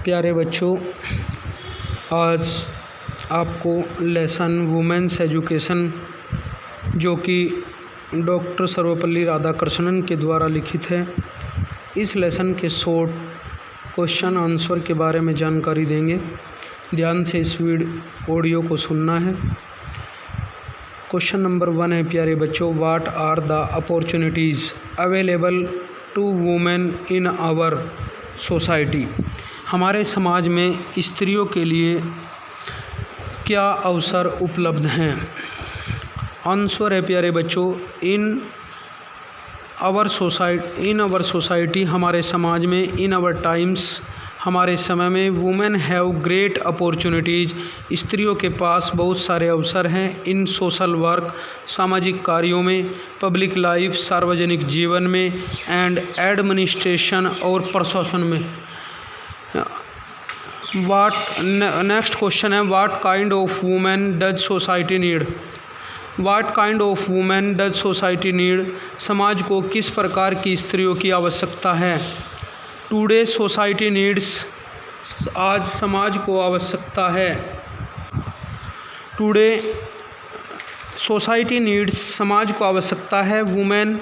प्यारे बच्चों, आज आपको लेसन वुमेन्स एजुकेशन जो कि डॉक्टर सर्वपल्ली राधाकृष्णन के द्वारा लिखित है, इस लेसन के शॉर्ट क्वेश्चन आंसर के बारे में जानकारी देंगे। ध्यान से इस ऑडियो को सुनना है। क्वेश्चन नंबर 1 है प्यारे बच्चों, what are the opportunities available to women in our society. हमारे समाज में स्त्रियों के लिए क्या अवसर उपलब्ध हैं। आंसर है प्यारे बच्चों, इन आवर सोसाइटी हमारे समाज में, इन आवर टाइम्स हमारे समय में, वुमेन हैव ग्रेट अपॉर्चुनिटीज़ स्त्रियों के पास बहुत सारे अवसर हैं। इन सोशल वर्क सामाजिक कार्यों में, पब्लिक लाइफ सार्वजनिक जीवन में, एंड एडमिनिस्ट्रेशन और प्रशासन में। नेक्स्ट क्वेश्चन है, what kind of women does society need. What kind of women does society need. समाज को किस प्रकार की स्त्रियों की आवश्यकता है। टुडे सोसाइटी नीड्स, आज समाज को आवश्यकता है। टुडे सोसाइटी नीड्स, समाज को आवश्यकता है। वुमेन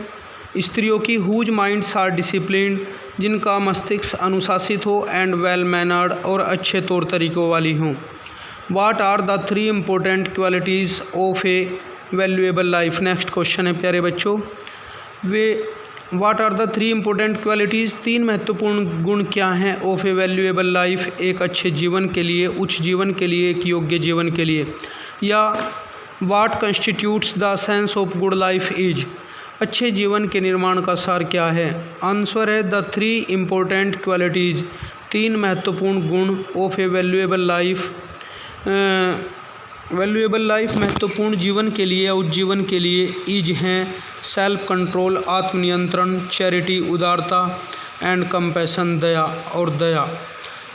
स्त्रियों की, हुज माइंड्स आर डिसिप्लिन्ड, जिनका मस्तिष्क अनुशासित हो, एंड वेल मैनर्ड, और अच्छे तौर तरीक़ों वाली हों। What are the 3 important qualities of a valuable life. Next question है प्यारे बच्चों, what are the 3 important qualities, 3 महत्वपूर्ण गुण क्या हैं ऑफ ए वैल्यूएबल लाइफ, एक अच्छे जीवन के लिए, उच्च जीवन के लिए, एक योग्य जीवन के लिए। या what constitutes the sense of good life is, अच्छे जीवन के निर्माण का सार क्या है। आंसर है द 3 इम्पोर्टेंट क्वालिटीज़, 3 महत्वपूर्ण गुण of a valuable life. Valuable life महत्वपूर्ण जीवन के लिए, उस जीवन के लिए इज हैं सेल्फ कंट्रोल आत्मनियंत्रण, चैरिटी उदारता, एंड कंपैशन दया और दया।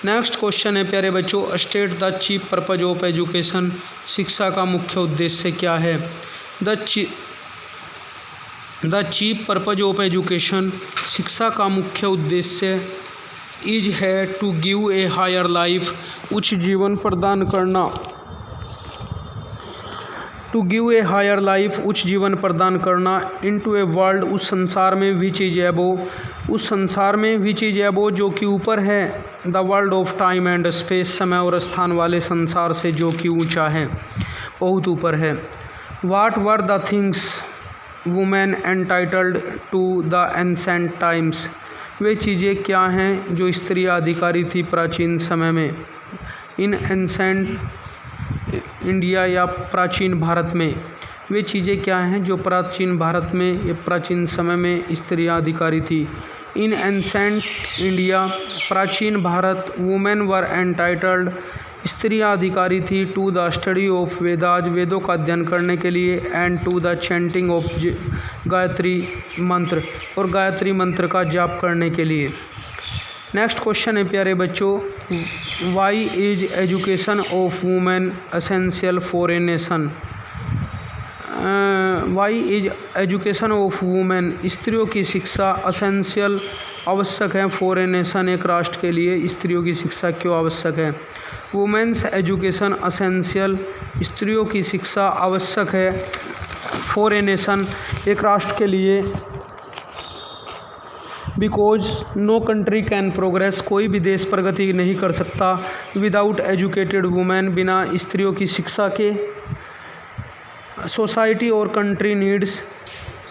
नेक्स्ट क्वेश्चन है प्यारे बच्चों, state the chief purpose of education, शिक्षा का मुख्य उद्देश्य क्या है। The chief purpose of education, शिक्षा का मुख्य उद्देश्य इज है to give a higher life, उच्च जीवन प्रदान करना। To give a higher life, उच्च जीवन प्रदान करना। इनटू ए वर्ल्ड, उस संसार में, विच इज एबो, उस संसार में, विच इज एबो, जो कि ऊपर है। The world of time and space, समय और स्थान वाले संसार से, जो कि ऊंचा है, बहुत ऊपर है। What were the things women entitled to the ancient times, वे चीज़ें क्या हैं जो स्त्रियाँ अधिकारी थी प्राचीन समय में। इन एंसेंट इंडिया या प्राचीन भारत में, वे चीज़ें क्या हैं जो प्राचीन भारत में या प्राचीन समय में स्त्रियाँ अधिकारी थी। इन एंसेंट इंडिया, प्राचीन भारत, वुमेन वर एंटाइटल्ड, स्त्रियाँ अधिकारी थी, to the study of Vedas, वेदों का अध्ययन करने के लिए, and to the chanting of Gayatri mantra, और गायत्री मंत्र का जाप करने के लिए। नेक्स्ट क्वेश्चन है प्यारे बच्चों, why is education of women essential for a nation. Why is education of women, स्त्रियों की शिक्षा एसेंशियल आवश्यक है, फॉर ए नेशन, एक राष्ट्र के लिए स्त्रियों की शिक्षा क्यों आवश्यक है। वुमेन्स एजुकेशन एसेंशियल, स्त्रियों की शिक्षा आवश्यक है, फॉर ए नेशन, एक राष्ट्र के लिए। Because no country can progress, कोई भी देश प्रगति नहीं कर सकता विदाउट एजुकेटेड वुमेन, बिना स्त्रियों की शिक्षा के। सोसाइटी और कंट्री नीड्स,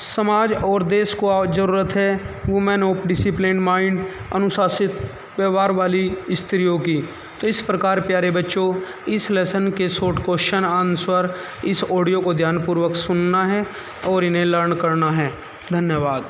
समाज और देश को ज़रूरत है वुमेन ऑफ डिसिप्लिन माइंड, अनुशासित व्यवहार वाली स्त्रियों की। तो इस प्रकार प्यारे बच्चों, इस लेसन के शॉर्ट क्वेश्चन आंसर, इस ऑडियो को ध्यानपूर्वक सुनना है और इन्हें लर्न करना है। धन्यवाद।